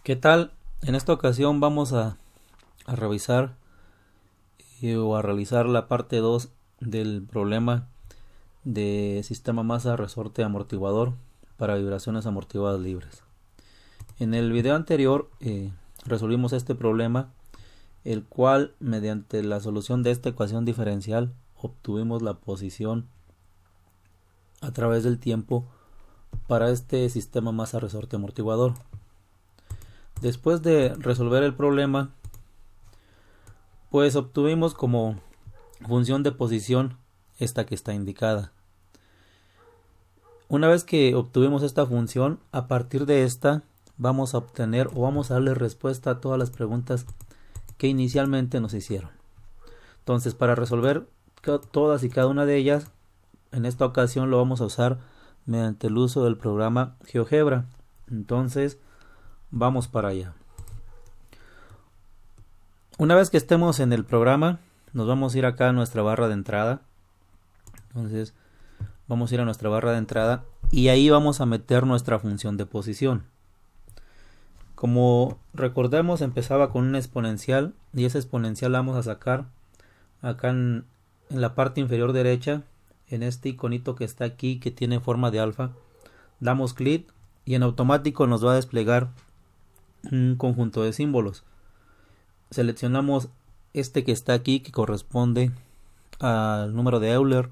¿Qué tal? En esta ocasión vamos a revisar o a realizar la parte 2 del problema de sistema masa resorte amortiguador para vibraciones amortiguadas libres. En el video anterior resolvimos este problema, el cual mediante la solución de esta ecuación diferencial obtuvimos la posición a través del tiempo para este sistema masa resorte amortiguador. Después de resolver el problema, pues obtuvimos como función de posición esta que está indicada. Una vez que obtuvimos esta función, a partir de esta vamos a obtener o vamos a darle respuesta a todas las preguntas que inicialmente nos hicieron. Entonces, para resolver todas y cada una de ellas, en esta ocasión lo vamos a usar mediante el uso del programa GeoGebra. Entonces, vamos para allá. Una vez que estemos en el programa, nos vamos a ir acá a nuestra barra de entrada. Entonces, vamos a ir a nuestra barra de entrada y ahí vamos a meter nuestra función de posición. Como recordemos, empezaba con una exponencial y esa exponencial la vamos a sacar acá en la parte inferior derecha, en este iconito que está aquí que tiene forma de alfa. Damos clic y en automático nos va a desplegar un conjunto de símbolos. Seleccionamos este que está aquí, que corresponde al número de Euler,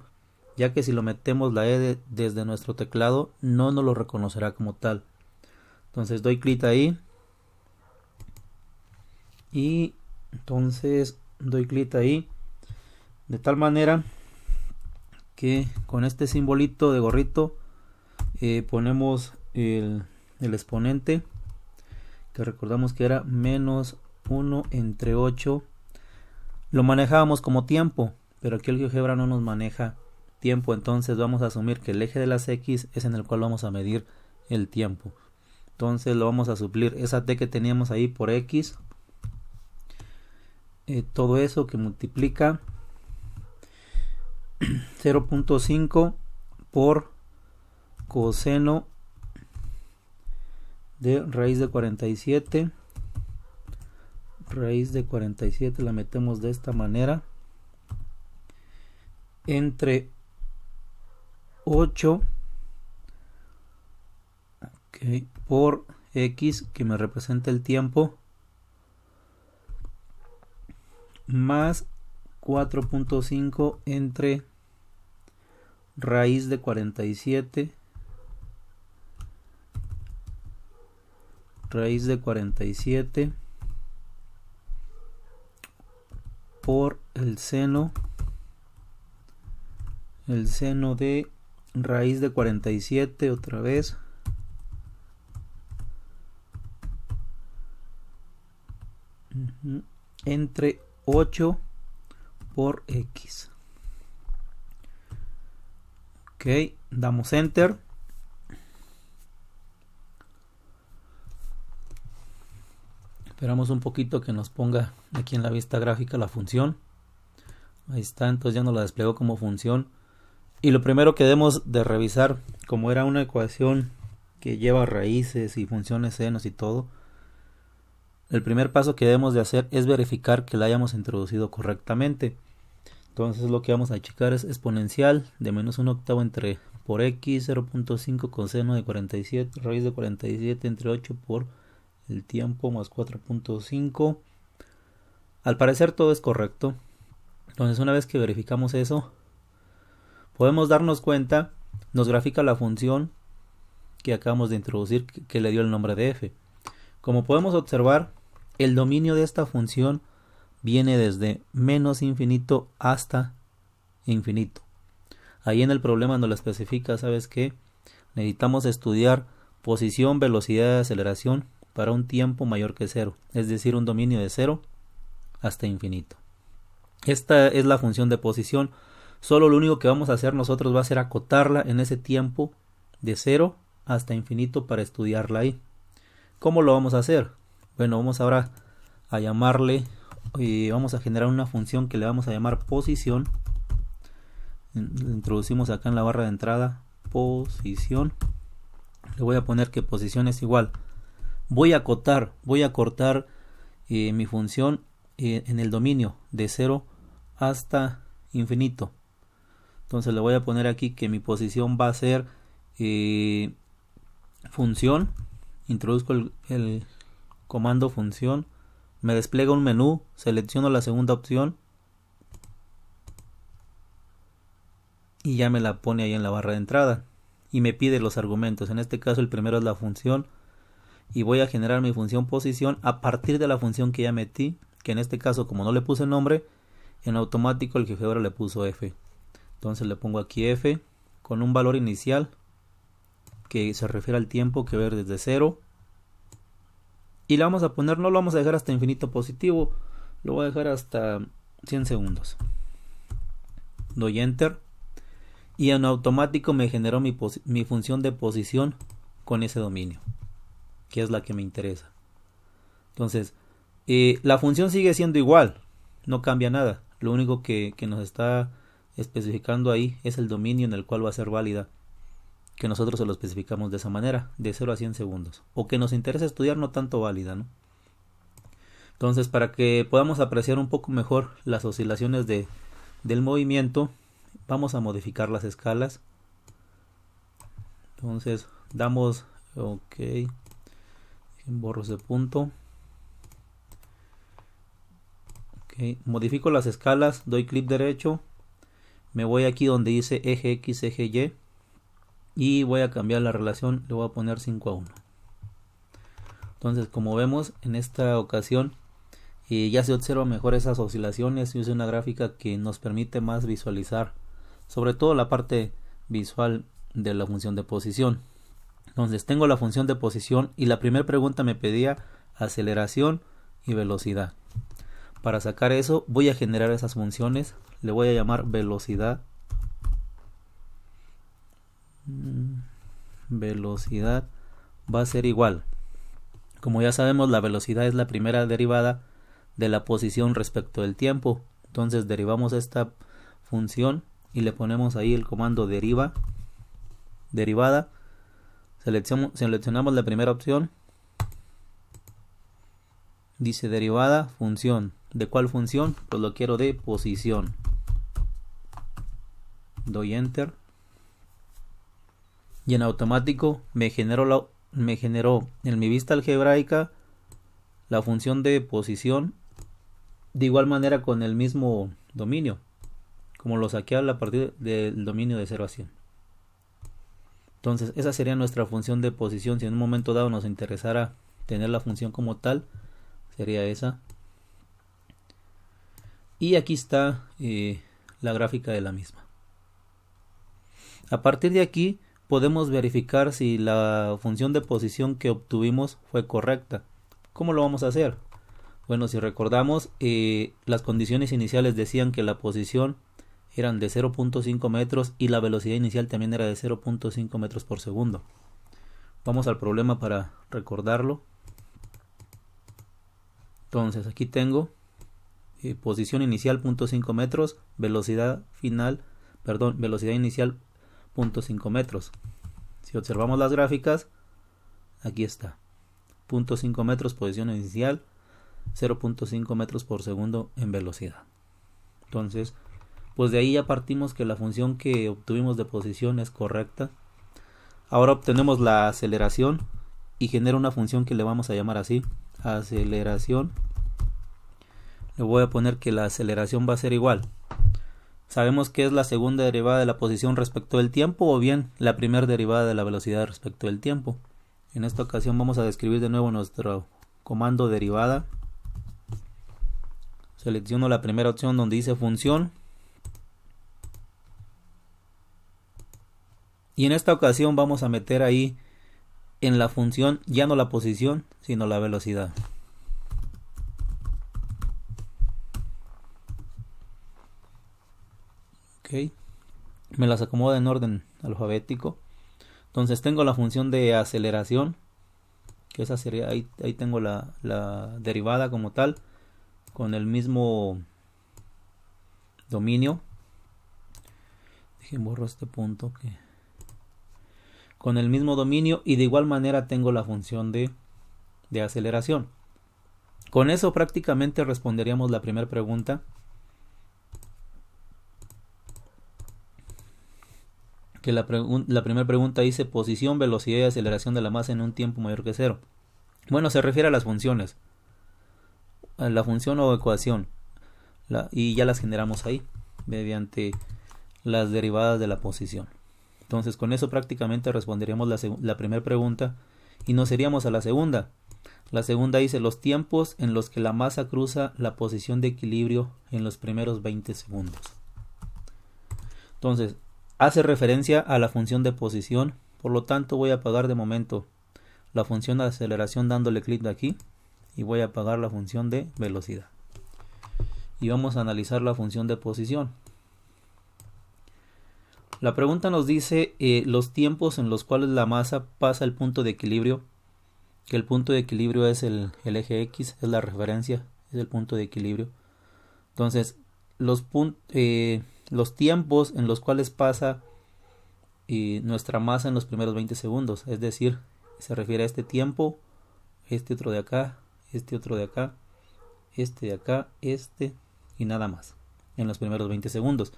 ya que si lo metemos la E desde nuestro teclado no nos lo reconocerá como tal. Entonces doy clic ahí y entonces doy clic ahí de tal manera que con este simbolito de gorrito ponemos el exponente, que recordamos que era menos 1 entre 8. Lo manejábamos como tiempo, pero aquí el GeoGebra no nos maneja tiempo, entonces vamos a asumir que el eje de las X es en el cual vamos a medir el tiempo. Entonces lo vamos a suplir esa T que teníamos ahí por X, todo eso que multiplica 0.5 por coseno de raíz de 47. Raíz de 47 la metemos de esta manera entre 8 por X, que me representa el tiempo, más 4.5 entre raíz de 47 por el seno de raíz de 47 otra vez entre 8 por X. Ok, damos enter. Esperamos un poquito que nos ponga aquí en la vista gráfica la función. Ahí está, entonces ya nos la desplegó como función. Y lo primero que debemos de revisar, como era una ecuación que lleva raíces y funciones senos y todo, el primer paso que debemos de hacer es verificar que la hayamos introducido correctamente. Entonces lo que vamos a checar es exponencial de menos 1 octavo entre por X, 0.5 coseno de 47, raíz de 47 entre 8 por el tiempo más 4.5. Al parecer todo es correcto. Entonces una vez que verificamos eso, podemos darnos cuenta, nos grafica la función que acabamos de introducir, que le dio el nombre de f. Como podemos observar, el dominio de esta función viene desde menos infinito hasta infinito. Ahí en el problema nos lo especifica, ¿sabes qué? Necesitamos estudiar posición, velocidad de aceleración para un tiempo mayor que 0, es decir, un dominio de 0 hasta infinito. Esta es la función de posición. Solo lo único que vamos a hacer nosotros va a ser acotarla en ese tiempo de 0 hasta infinito para estudiarla ahí. ¿Cómo lo vamos a hacer? Bueno, vamos ahora a llamarle y vamos a generar una función que le vamos a llamar posición. Introducimos acá en la barra de entrada posición. Le voy a poner que posición es igual voy a cortar mi función en el dominio de 0 hasta infinito. Entonces le voy a poner aquí que mi posición va a ser función. Introduzco el comando función, me despliega un menú, selecciono la segunda opción y ya me la pone ahí en la barra de entrada y me pide los argumentos. En este caso el primero es la función y voy a generar mi función posición a partir de la función que ya metí, que en este caso, como no le puse nombre, en automático el GeoGebra le puso f. Entonces le pongo aquí f con un valor inicial que se refiere al tiempo que ver desde 0 y le vamos a poner, no lo vamos a dejar hasta infinito positivo, lo voy a dejar hasta 100 segundos. Doy enter y en automático me generó mi función de posición con ese dominio, que es la que me interesa. Entonces la función sigue siendo igual, no cambia nada, lo único que nos está especificando ahí es el dominio en el cual va a ser válida, que nosotros se lo especificamos de esa manera, de 0 a 100 segundos, o que nos interesa estudiar, no tanto válida, ¿no? Entonces, para que podamos apreciar un poco mejor las oscilaciones del movimiento, vamos a modificar las escalas. Entonces damos ok, borro ese punto, okay. Modifico las escalas, doy clic derecho, me voy aquí donde dice eje X, eje Y y voy a cambiar la relación, le voy a poner 5 a 1. Entonces, como vemos en esta ocasión ya se observa mejor esas oscilaciones y es una gráfica que nos permite más visualizar, sobre todo la parte visual de la función de posición. Entonces tengo la función de posición y la primera pregunta me pedía aceleración y velocidad. Para sacar eso voy a generar esas funciones, le voy a llamar velocidad. Velocidad va a ser igual, como ya sabemos, la velocidad es la primera derivada de la posición respecto del tiempo. Entonces derivamos esta función y le ponemos ahí el comando derivada, seleccionamos la primera opción, dice derivada función. ¿De cuál función? Pues lo quiero de posición. Doy enter y en automático me generó en mi vista algebraica la función de posición, de igual manera con el mismo dominio, como lo saqué a partir del dominio de 0 a 100. Entonces esa sería nuestra función de posición. Si en un momento dado nos interesara tener la función como tal, sería esa. Y aquí está la gráfica de la misma. A partir de aquí podemos verificar si la función de posición que obtuvimos fue correcta. ¿Cómo lo vamos a hacer? Bueno, si recordamos, las condiciones iniciales decían que la posición eran de 0.5 metros y la velocidad inicial también era de 0.5 metros por segundo. Vamos al problema para recordarlo. Entonces aquí tengo posición inicial 0.5 metros, velocidad inicial 0.5 metros. Si observamos las gráficas, aquí está, 0.5 metros posición inicial, 0.5 metros por segundo en velocidad. Entonces, pues de ahí ya partimos que la función que obtuvimos de posición es correcta. Ahora obtenemos la aceleración y genera una función que le vamos a llamar así, aceleración. Le voy a poner que la aceleración va a ser igual. Sabemos que es la segunda derivada de la posición respecto del tiempo o bien la primera derivada de la velocidad respecto del tiempo. En esta ocasión vamos a describir de nuevo nuestro comando derivada. Selecciono la primera opción donde dice función. Y en esta ocasión vamos a meter ahí en la función ya no la posición, sino la velocidad. Ok, me las acomodo en orden alfabético. Entonces tengo la función de aceleración, que esa sería, ahí tengo la derivada como tal, con el mismo dominio. Dejen borro este punto con el mismo dominio, y de igual manera tengo la función de de aceleración. Con eso prácticamente responderíamos la primera pregunta. Que la primera pregunta dice posición, velocidad y aceleración de la masa en un tiempo mayor que 0. Bueno, se refiere a las funciones. A la función o ecuación. Y ya las generamos ahí, mediante las derivadas de la posición. Entonces con eso prácticamente responderíamos la primera pregunta y nos iríamos a la segunda. La segunda dice los tiempos en los que la masa cruza la posición de equilibrio en los primeros 20 segundos. Entonces hace referencia a la función de posición, por lo tanto voy a apagar de momento la función de aceleración dándole clic de aquí y voy a apagar la función de velocidad. Y vamos a analizar la función de posición. La pregunta nos dice los tiempos en los cuales la masa pasa el punto de equilibrio, que el punto de equilibrio es el eje X, es la referencia, es el punto de equilibrio. Entonces, los tiempos en los cuales pasa nuestra masa en los primeros 20 segundos, es decir, se refiere a este tiempo, este otro de acá, este otro de acá, este de acá, este y nada más, en los primeros 20 segundos.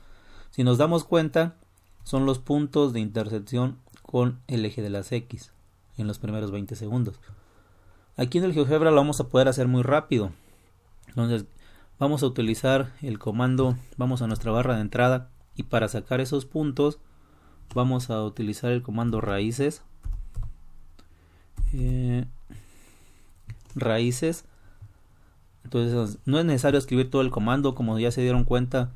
Si nos damos cuenta, son los puntos de intersección con el eje de las X en los primeros 20 segundos. Aquí en el GeoGebra lo vamos a poder hacer muy rápido. Entonces vamos a utilizar el comando, vamos a nuestra barra de entrada y para sacar esos puntos vamos a utilizar el comando raíces. Raíces. Entonces no es necesario escribir todo el comando, como ya se dieron cuenta,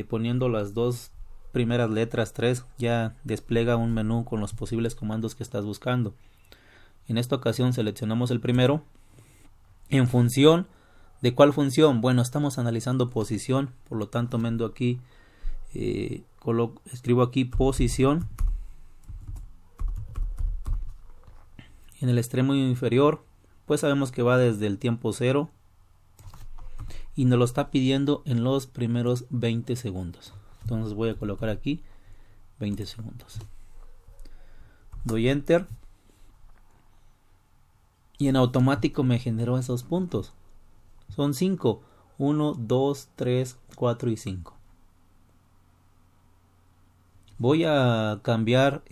poniendo las dos primeras letras 3 ya despliega un menú con los posibles comandos que estás buscando. En esta ocasión seleccionamos el primero. En función de cuál función, bueno, estamos analizando posición, por lo tanto mando aquí, escribo aquí posición. En el extremo inferior pues sabemos que va desde el tiempo 0 y nos lo está pidiendo en los primeros 20 segundos. Entonces voy a colocar aquí 20 segundos. Doy enter y en automático me generó esos puntos. Son 5. 1, 2, 3, 4 y 5. Voy a cambiar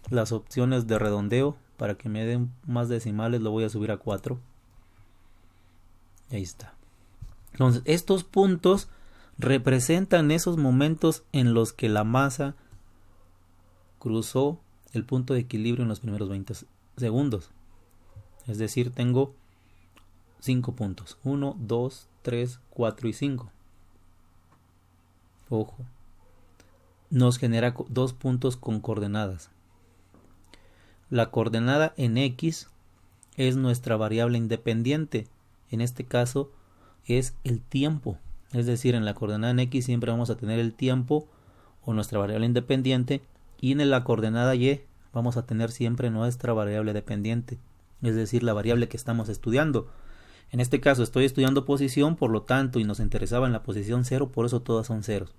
las opciones de redondeo para que me den más decimales. Lo voy a subir a 4. Ahí está. Entonces estos puntos representan esos momentos en los que la masa cruzó el punto de equilibrio en los primeros 20 segundos. Es decir, tengo 5 puntos. 1, 2, 3, 4 y 5. Ojo. Nos genera 2 puntos con coordenadas. La coordenada en X es nuestra variable independiente. En este caso es el tiempo. Es decir, en la coordenada en X siempre vamos a tener el tiempo o nuestra variable independiente. Y en la coordenada Y vamos a tener siempre nuestra variable dependiente. Es decir, la variable que estamos estudiando. En este caso estoy estudiando posición, por lo tanto, y nos interesaba en la posición 0, por eso todas son ceros.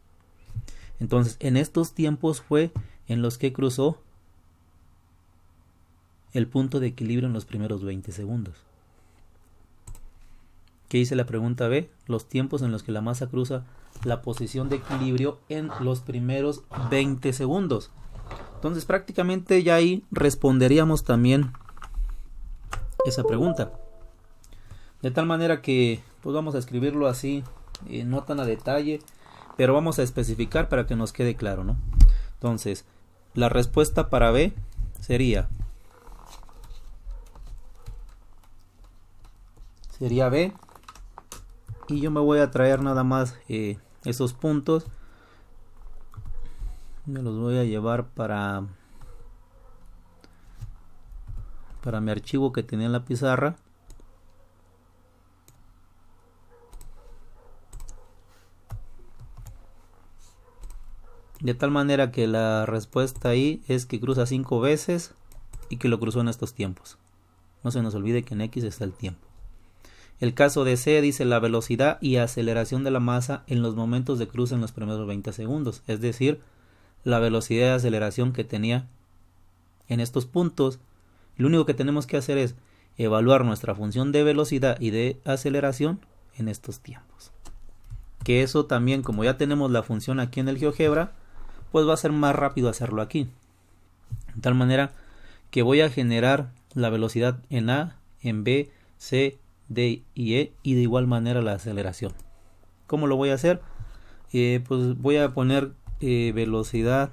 Entonces, en estos tiempos fue en los que cruzó el punto de equilibrio en los primeros 20 segundos. ¿Qué dice la pregunta B? Los tiempos en los que la masa cruza la posición de equilibrio en los primeros 20 segundos. Entonces, prácticamente ya ahí responderíamos también esa pregunta. De tal manera que pues vamos a escribirlo así, no tan a detalle, pero vamos a especificar para que nos quede claro, ¿no? Entonces, la respuesta para B sería B, y yo me voy a traer nada más esos puntos, me los voy a llevar para mi archivo que tenía en la pizarra. De tal manera que la respuesta ahí es que cruza 5 veces y que lo cruzó en estos tiempos. No se nos olvide que en X está el tiempo. El caso de C dice la velocidad y aceleración de la masa en los momentos de cruce en los primeros 20 segundos. Es decir, la velocidad y aceleración que tenía en estos puntos. Lo único que tenemos que hacer es, evaluar nuestra función de velocidad y de aceleración en estos tiempos. Que eso también, como ya tenemos la función aquí en el GeoGebra, pues va a ser más rápido hacerlo aquí. De tal manera que voy a generar la velocidad en A, en B, C, D y E, y de igual manera la aceleración. ¿Cómo lo voy a hacer? Pues voy a poner velocidad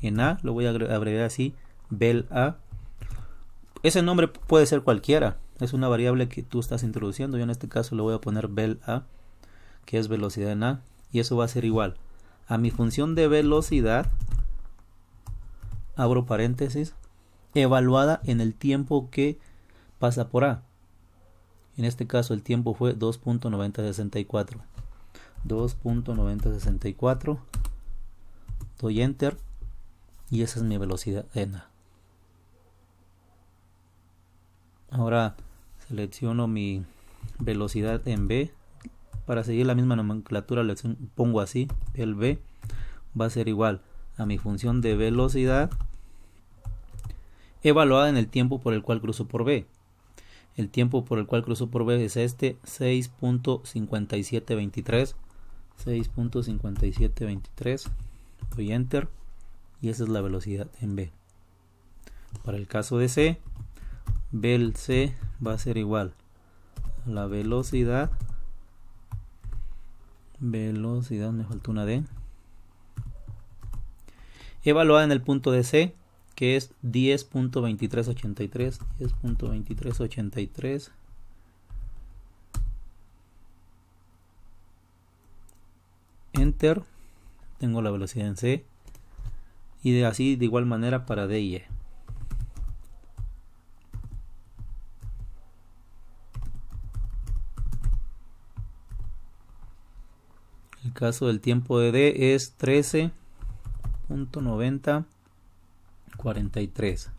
en A, lo voy a abreviar así, vel A. Ese nombre puede ser cualquiera, es una variable que tú estás introduciendo. Yo en este caso le voy a poner vel A, que es velocidad en A, y eso va a ser igual a mi función de velocidad, abro paréntesis, evaluada en el tiempo que pasa por A. En este caso el tiempo fue 2.9064. 2.9064. Doy enter y esa es mi velocidad en A. Ahora selecciono mi velocidad en B. Para seguir la misma nomenclatura le pongo así, el B va a ser igual a mi función de velocidad evaluada en el tiempo por el cual cruzo por B. El tiempo por el cual cruzo por B es este, 6.5723. 6.5723. Doy enter y esa es la velocidad en B. Para el caso de C, vel C va a ser igual a la velocidad, me faltó una D, evaluada en el punto de C, que es 10.2383. 10.2383. Enter. Tengo la velocidad en C. Y así de igual manera para D y E. El caso del tiempo de D es 13.9043.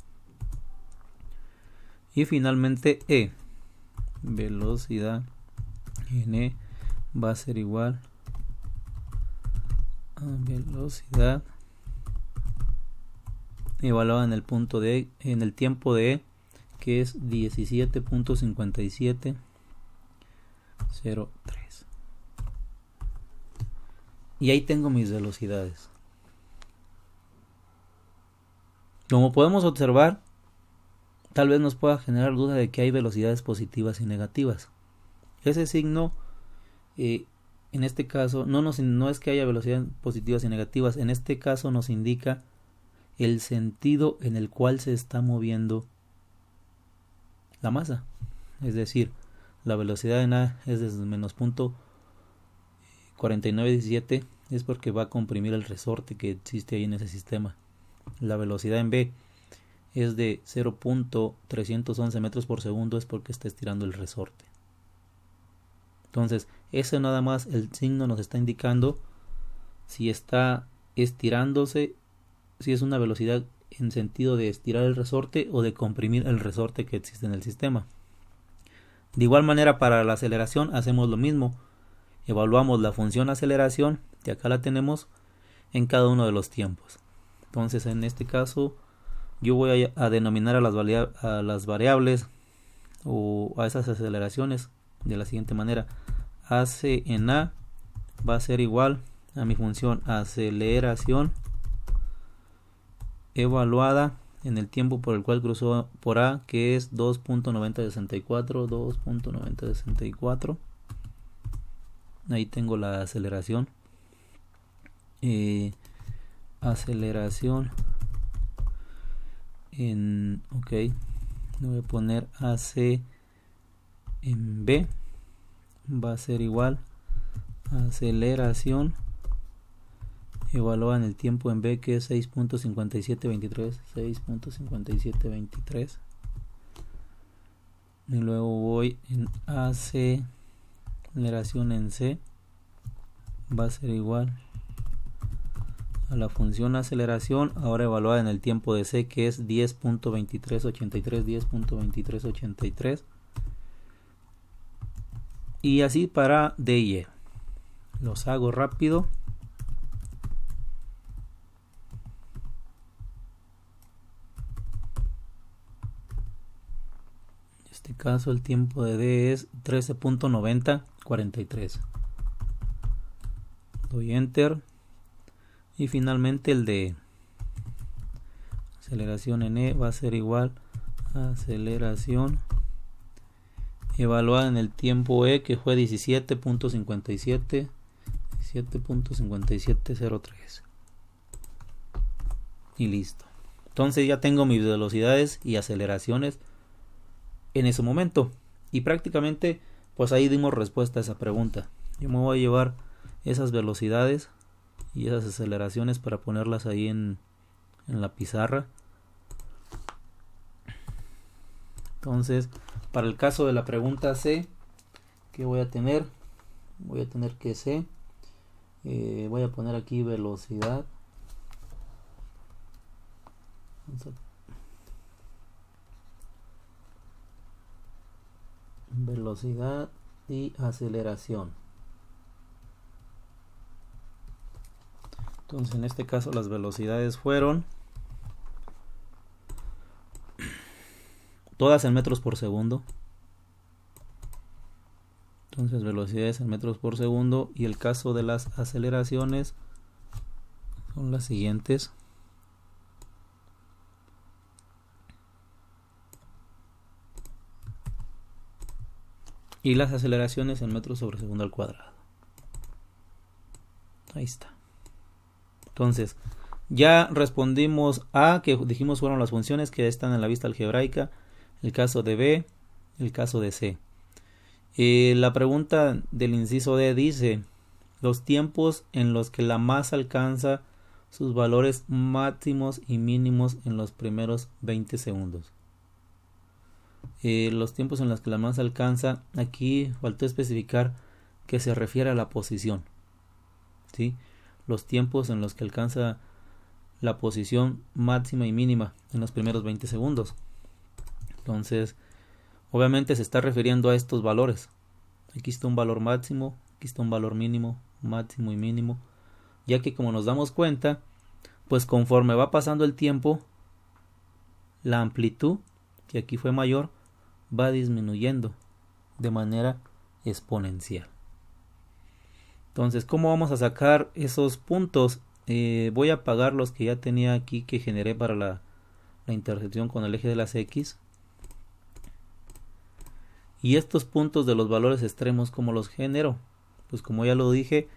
Y finalmente E, velocidad en E va a ser igual a velocidad evaluada en el punto de en el tiempo de E, que es 17.5703. Y ahí tengo mis velocidades. Como podemos observar, tal vez nos pueda generar duda de que hay velocidades positivas y negativas. Ese signo, en este caso, no es que haya velocidades positivas y negativas. En este caso nos indica el sentido en el cual se está moviendo la masa. Es decir, la velocidad en A es desde menos punto 4917, es porque va a comprimir el resorte que existe ahí en ese sistema. La velocidad en B es de 0.311 metros por segundo, es porque está estirando el resorte. Entonces, eso nada más, el signo nos está indicando si está estirándose, si es una velocidad en sentido de estirar el resorte o de comprimir el resorte que existe en el sistema. De igual manera, para la aceleración hacemos lo mismo. Evaluamos la función aceleración, que acá la tenemos, en cada uno de los tiempos. Entonces, en este caso, yo voy a denominar a las variables o a esas aceleraciones de la siguiente manera. AC en A va a ser igual a mi función aceleración evaluada en el tiempo por el cual cruzó por A, que es 2.9064. 2.9064. Ahí tengo la aceleración. Aceleración en ok, le voy a poner AC en B, va a ser igual aceleración evaluada en el tiempo en B, que es 6.5723. 6.5723. y luego voy en aceleración en C, va a ser igual a la función aceleración ahora evaluada en el tiempo de C, que es 10.2383. 10.2383. y así para D y E. Los hago rápido. caso el tiempo de D es 13.9043. Doy enter. Y finalmente el de aceleración en E va a ser igual a aceleración evaluada en el tiempo E, que fue 17.5703. Y listo. Entonces ya tengo mis velocidades y aceleraciones en ese momento. Y prácticamente pues ahí dimos respuesta a esa pregunta. Yo me voy a llevar esas velocidades y esas aceleraciones para ponerlas ahí en la pizarra. Entonces, para el caso de la pregunta C, ¿qué voy a tener? Voy a tener que C, voy a poner aquí velocidad. Velocidad y aceleración. Entonces en este caso las velocidades fueron todas en metros por segundo. Entonces velocidades en metros por segundo. Y el caso de las aceleraciones son las siguientes. Y las aceleraciones en metros sobre segundo al cuadrado. Ahí está. Entonces, ya respondimos a, que dijimos fueron las funciones que están en la vista algebraica, el caso de B, el caso de C. La pregunta del inciso D dice, los tiempos en los que la masa alcanza sus valores máximos y mínimos en los primeros 20 segundos. Los tiempos en los que la masa alcanza, aquí faltó especificar que se refiere a la posición, ¿sí? Los tiempos en los que alcanza la posición máxima y mínima en los primeros 20 segundos. Entonces, obviamente se está refiriendo a estos valores. Aquí está un valor máximo, aquí está un valor mínimo, máximo y mínimo, ya que como nos damos cuenta, pues conforme va pasando el tiempo, la amplitud, que aquí fue mayor, va disminuyendo de manera exponencial. Entonces, ¿cómo vamos a sacar esos puntos? Voy a apagar los que ya tenía aquí que generé para la intersección con el eje de las X. Y estos puntos de los valores extremos, ¿cómo los genero? Pues como ya lo dije,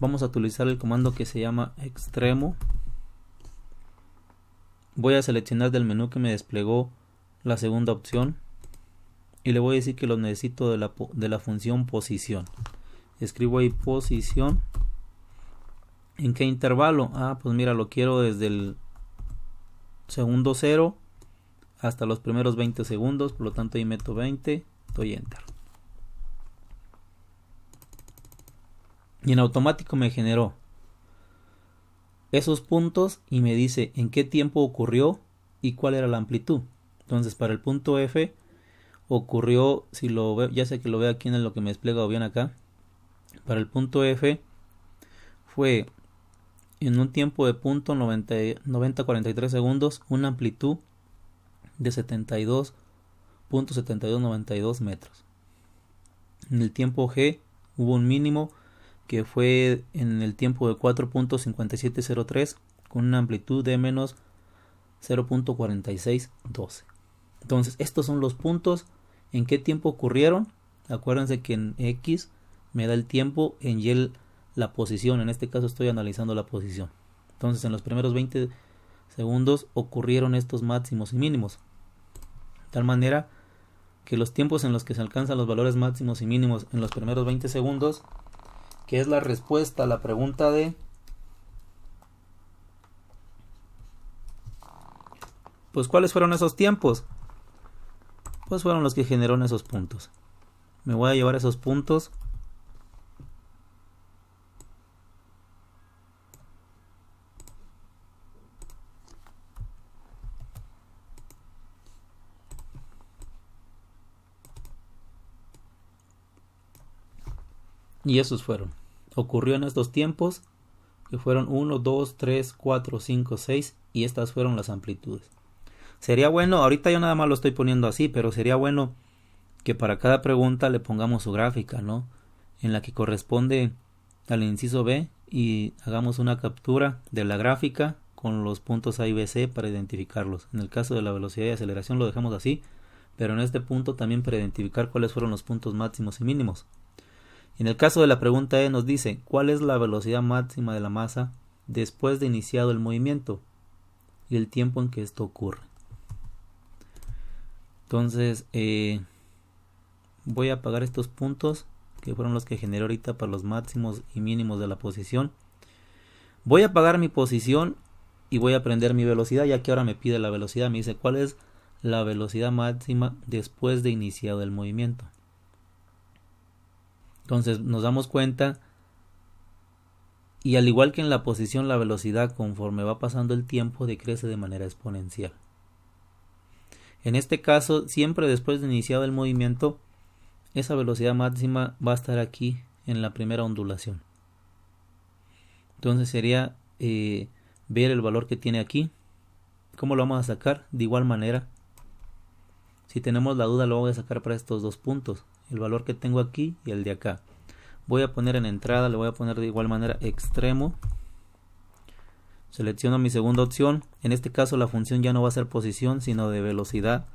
vamos a utilizar el comando que se llama extremo. Voy a seleccionar del menú que me desplegó la segunda opción. Y le voy a decir que lo necesito de la función posición. Escribo ahí posición. ¿En qué intervalo? Pues mira, lo quiero desde el segundo 0 hasta los primeros 20 segundos. Por lo tanto ahí meto 20. Doy enter. Y en automático me generó esos puntos y me dice en qué tiempo ocurrió y cuál era la amplitud. Entonces para el punto F ocurrió, si lo veo, ya sé que lo veo aquí en lo que me despliega o bien acá. Para el punto F fue en un tiempo de punto 90-43 segundos, una amplitud de 72.7292 metros. En el tiempo G hubo un mínimo que fue en el tiempo de 4.5703 con una amplitud de menos 0.4612. Entonces estos son los puntos en qué tiempo ocurrieron. Acuérdense que en X me da el tiempo, en Y la posición. En este caso estoy analizando la posición. Entonces en los primeros 20 segundos ocurrieron estos máximos y mínimos. De tal manera que los tiempos en los que se alcanzan los valores máximos y mínimos en los primeros 20 segundos, que es la respuesta a la pregunta de, pues ¿cuáles fueron esos tiempos? Pues fueron los que generaron esos puntos. Me voy a llevar esos puntos y esos fueron. Ocurrió en estos tiempos que fueron 1, 2, 3, 4, 5, 6 y estas fueron las amplitudes. Sería bueno, ahorita yo nada más lo estoy poniendo así, pero sería bueno que para cada pregunta le pongamos su gráfica, ¿no? En la que corresponde al inciso B y hagamos una captura de la gráfica con los puntos A y B, C para identificarlos. En el caso de la velocidad y aceleración lo dejamos así, pero en este punto también para identificar cuáles fueron los puntos máximos y mínimos. En el caso de la pregunta E nos dice cuál es la velocidad máxima de la masa después de iniciado el movimiento y el tiempo en que esto ocurre. Entonces voy a apagar estos puntos que fueron los que generé ahorita para los máximos y mínimos de la posición. Voy a apagar mi posición y voy a prender mi velocidad, ya que ahora me pide la velocidad. Me dice cuál es la velocidad máxima después de iniciado el movimiento. Entonces nos damos cuenta, y al igual que en la posición, la velocidad conforme va pasando el tiempo decrece de manera exponencial. En este caso, siempre después de iniciado el movimiento, esa velocidad máxima va a estar aquí en la primera ondulación. Entonces sería ver el valor que tiene aquí. ¿Cómo lo vamos a sacar? De igual manera, si tenemos la duda, lo voy a sacar para estos dos puntos, el valor que tengo aquí y el de acá. Voy a poner en entrada, le voy a poner de igual manera extremo. Selecciono mi segunda opción. En este caso la función ya no va a ser posición, sino de velocidad.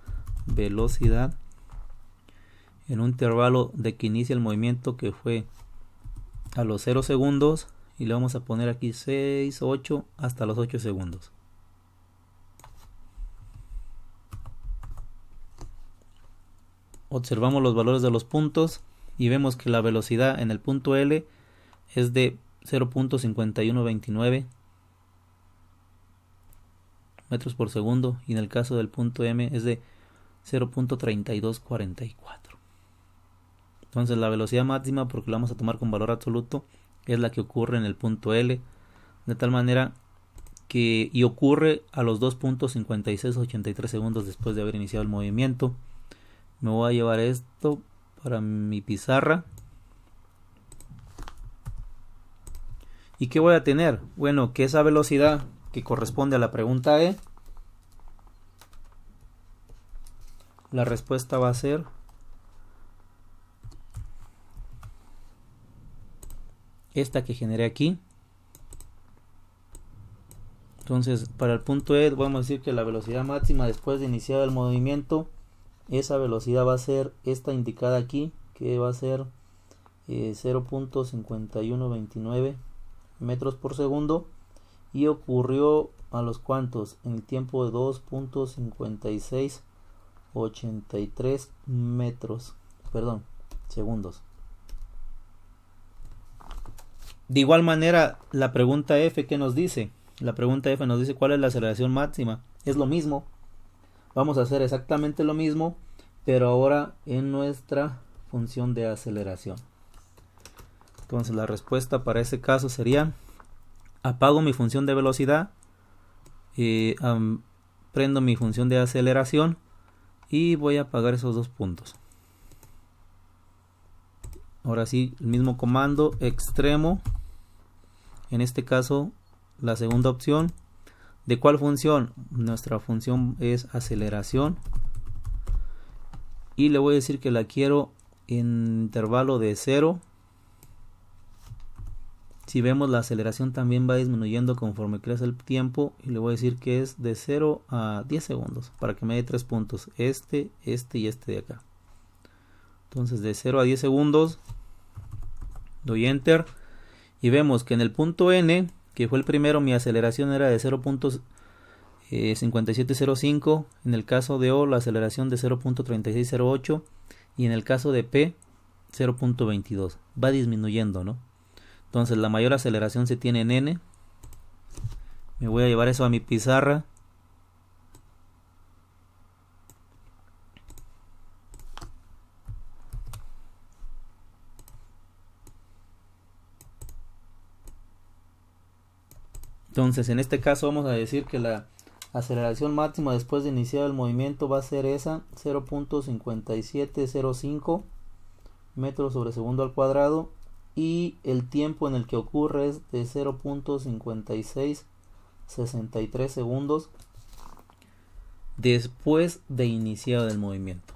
Velocidad en un intervalo de que inicia el movimiento, que fue a los 0 segundos, y le vamos a poner aquí 6, 8 hasta los 8 segundos. Observamos los valores de los puntos y vemos que la velocidad en el punto L es de 0.5129 metros por segundo, y en el caso del punto M es de 0.3244. Entonces la velocidad máxima, porque la vamos a tomar con valor absoluto, es la que ocurre en el punto L, de tal manera que y ocurre a los 2.5683 segundos después de haber iniciado el movimiento. Me voy a llevar esto para mi pizarra. ¿Y qué voy a tener? Bueno, que esa velocidad que corresponde a la pregunta E, la respuesta va a ser esta que generé aquí. Entonces, para el punto E vamos a decir que la velocidad máxima después de iniciar el movimiento, esa velocidad va a ser esta indicada aquí, que va a ser 0.5129 metros por segundo, y ocurrió a los cuantos, en el tiempo de 2.5683 segundos. De igual manera, la pregunta F, ¿qué nos dice? La pregunta F nos dice cuál es la aceleración máxima. Es lo mismo. Vamos a hacer exactamente lo mismo, pero ahora en nuestra función de aceleración. Entonces la respuesta para ese caso sería: apago mi función de velocidad, prendo mi función de aceleración y voy a apagar esos dos puntos. Ahora sí, el mismo comando, extremo. En este caso, la segunda opción. ¿De cuál función? Nuestra función es aceleración. Y le voy a decir que la quiero en intervalo de 0. Si vemos, la aceleración también va disminuyendo conforme crece el tiempo. Y le voy a decir que es de 0 a 10 segundos. Para que me dé 3 puntos. Este y este de acá. Entonces de 0 a 10 segundos. Doy Enter. Y vemos que en el punto N, que fue el primero, mi aceleración era de 0.5705. En el caso de O, la aceleración de 0.3608. Y en el caso de P, 0.22. Va disminuyendo, ¿no? Entonces la mayor aceleración se tiene en N. Me voy a llevar eso a mi pizarra. Entonces en este caso vamos a decir que la aceleración máxima después de iniciar el movimiento va a ser esa, 0.5705 metros sobre segundo al cuadrado, y el tiempo en el que ocurre es de 0.5663 segundos después de iniciado el movimiento.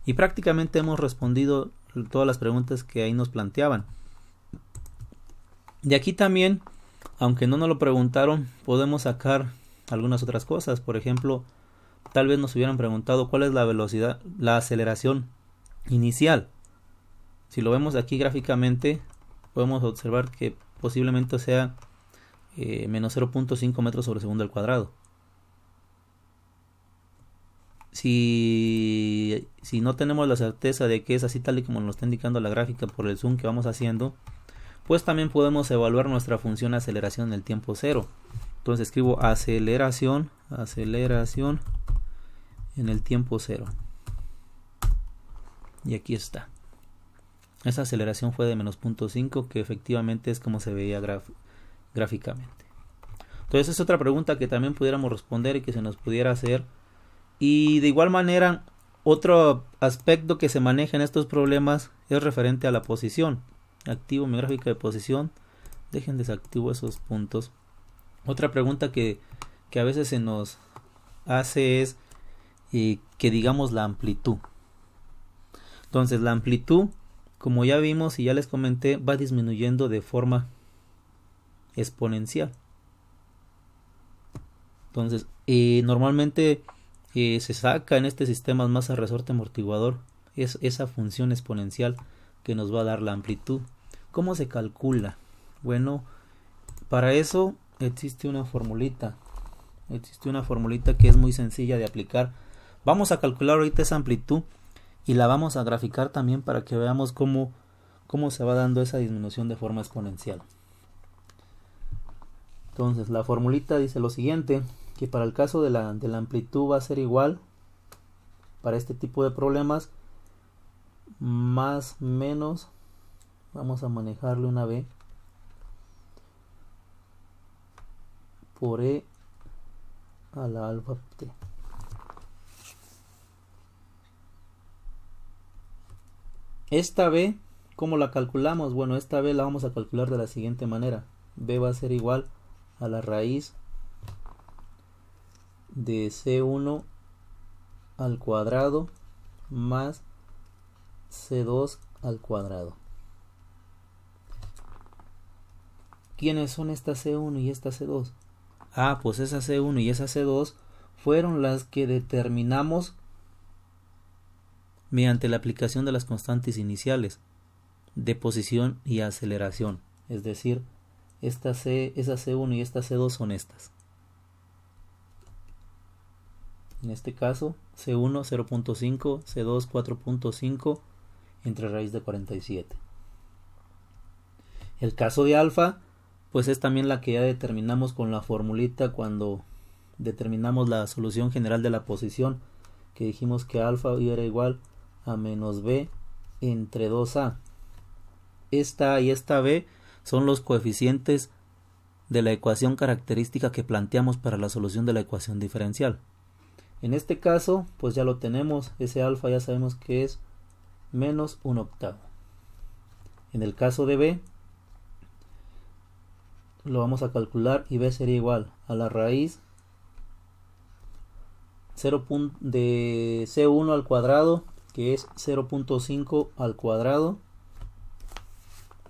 Y prácticamente hemos respondido todas las preguntas que ahí nos planteaban. De aquí también, aunque no nos lo preguntaron, podemos sacar algunas otras cosas. Por ejemplo, tal vez nos hubieran preguntado cuál es la velocidad, la aceleración inicial. Si lo vemos aquí gráficamente, podemos observar que posiblemente sea menos 0.5 metros sobre segundo al cuadrado. Si no tenemos la certeza de que es así tal y como nos está indicando la gráfica por el zoom que vamos haciendo, pues también podemos evaluar nuestra función aceleración en el tiempo cero. Entonces escribo aceleración en el tiempo cero. Y aquí está. Esa aceleración fue de menos 0.5, que efectivamente es como se veía gráficamente. Entonces es otra pregunta que también pudiéramos responder y que se nos pudiera hacer. Y de igual manera, otro aspecto que se maneja en estos problemas es referente a la posición. Activo mi gráfica de posición. Dejen desactivo esos puntos. Otra pregunta que a veces se nos hace es que digamos la amplitud. Entonces la amplitud, como ya vimos y ya les comenté, va disminuyendo de forma exponencial. Entonces normalmente se saca en este sistema masa resorte amortiguador es esa función exponencial que nos va a dar la amplitud. ¿Cómo se calcula? Bueno, para eso existe una formulita que es muy sencilla de aplicar. Vamos a calcular ahorita esa amplitud y la vamos a graficar también para que veamos cómo se va dando esa disminución de forma exponencial. Entonces la formulita dice lo siguiente, que para el caso de la amplitud va a ser igual, para este tipo de problemas, más menos, vamos a manejarle una B, por E a la alfa T. Esta B, ¿cómo la calculamos? Bueno, esta B la vamos a calcular de la siguiente manera. B va a ser igual a la raíz de C1 al cuadrado más C2 al cuadrado. ¿Quiénes son esta C1 y esta C2? Ah, pues esa C1 y esa C2 fueron las que determinamos mediante la aplicación de las constantes iniciales de posición y aceleración. Es decir, esa C1 y esta C2 son estas. En este caso, C1 0.5, C2 4.5 entre raíz de 47. El caso de alfa, pues es también la que ya determinamos con la formulita cuando determinamos la solución general de la posición, que dijimos que alfa era igual a menos B entre 2A. Esta A y esta B son los coeficientes de la ecuación característica que planteamos para la solución de la ecuación diferencial. En este caso, pues ya lo tenemos, ese alfa ya sabemos que es menos 1/8. En el caso de B, lo vamos a calcular y B sería igual a la raíz de C1 al cuadrado, que es 0.5 al cuadrado.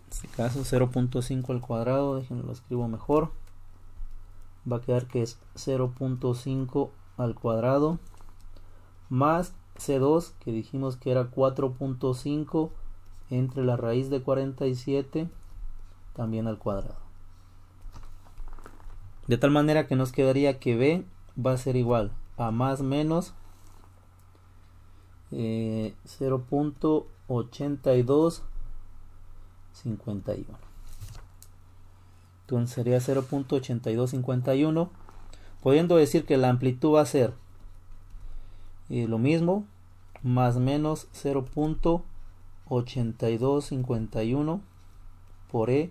En este caso 0.5 al cuadrado, déjenme lo escribo mejor. Va a quedar que es 0.5 al cuadrado más C2, que dijimos que era 4.5 entre la raíz de 47 también al cuadrado. De tal manera que nos quedaría que B va a ser igual a más menos 0.8251. Entonces sería 0.8251, pudiendo decir que la amplitud va a ser lo mismo, más menos 0.8251 por E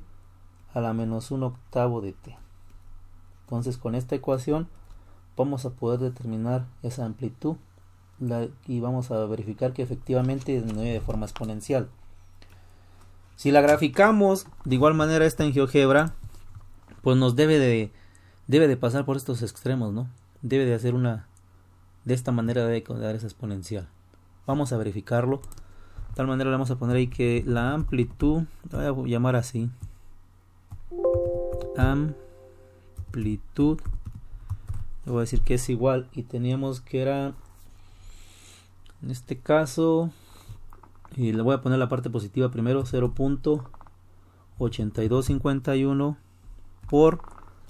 a la menos 1/8 de T. Entonces con esta ecuación vamos a poder determinar esa amplitud y vamos a verificar que efectivamente disminuye de forma exponencial. Si la graficamos de igual manera esta en GeoGebra, pues nos debe de pasar por estos extremos, ¿no? Debe de hacer de esta manera debe dar esa exponencial. Vamos a verificarlo. De tal manera le vamos a poner ahí que la amplitud, la voy a llamar así, amplitud, le voy a decir que es igual, y teníamos que era, en este caso, y le voy a poner la parte positiva primero, 0.8251 por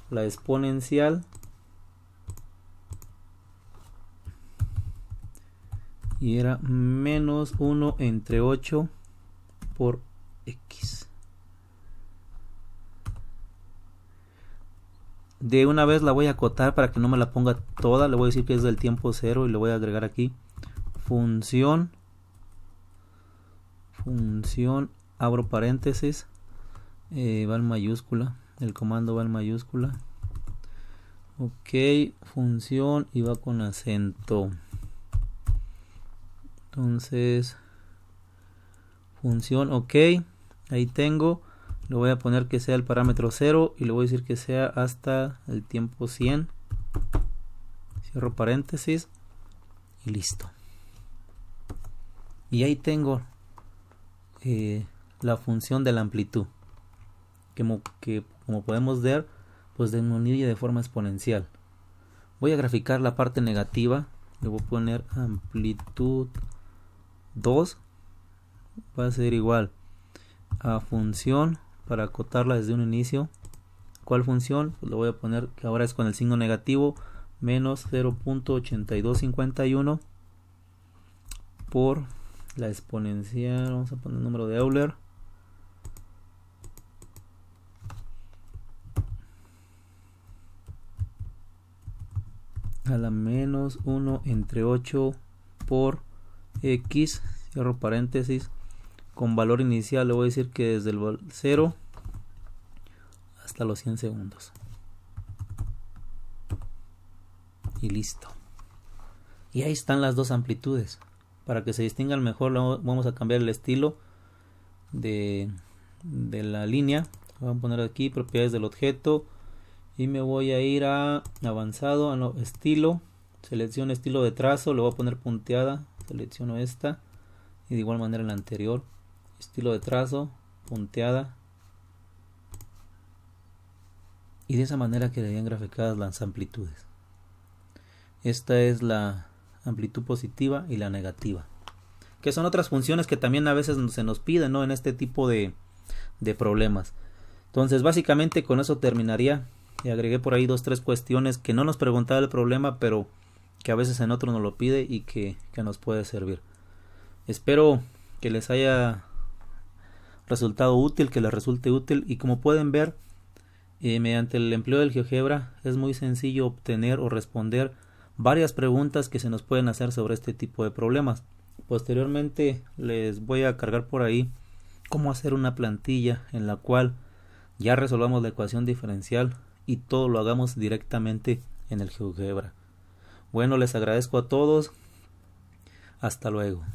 la exponencial, y era menos 1 entre 8 por x. De una vez la voy a acotar para que no me la ponga toda. Le voy a decir que es del tiempo 0 y le voy a agregar aquí función, abro paréntesis, va en mayúscula, el comando va en mayúscula, ok, función, y va con acento. Entonces, función, ok, ahí tengo. Le voy a poner que sea el parámetro 0 y le voy a decir que sea hasta el tiempo 100. Cierro paréntesis y listo. Y ahí tengo la función de la amplitud, que como podemos ver, pues disminuye de forma exponencial. Voy a graficar la parte negativa. Le voy a poner amplitud 2, va a ser igual a función, para acotarla desde un inicio. ¿Cuál función? Pues le voy a poner que ahora es con el signo negativo, menos 0.8251 por la exponencial, vamos a poner el número de Euler, a la menos 1 entre 8 por x, cierro paréntesis, con valor inicial le voy a decir que desde el 0 hasta los 100 segundos. Y listo. Y ahí están las dos amplitudes. Para que se distingan mejor, vamos a cambiar el estilo de la línea. Voy a poner aquí propiedades del objeto y me voy a ir a avanzado, a estilo, selecciono estilo de trazo, le voy a poner punteada, selecciono esta, y de igual manera en la anterior, estilo de trazo, punteada, y de esa manera quedarían graficadas las amplitudes. Esta es la amplitud positiva y la negativa, que son otras funciones que también a veces se nos piden, ¿no?, en este tipo de problemas. Entonces básicamente con eso terminaría. Y agregué por ahí 2-3 cuestiones que no nos preguntaba el problema, pero que a veces en otro nos lo pide y que nos puede servir. Espero que les haya resultado útil, que les resulte útil, y como pueden ver, mediante el empleo del GeoGebra es muy sencillo obtener o responder varias preguntas que se nos pueden hacer sobre este tipo de problemas. Posteriormente les voy a cargar por ahí cómo hacer una plantilla en la cual ya resolvamos la ecuación diferencial y todo lo hagamos directamente en el GeoGebra. Bueno, les agradezco a todos. Hasta luego.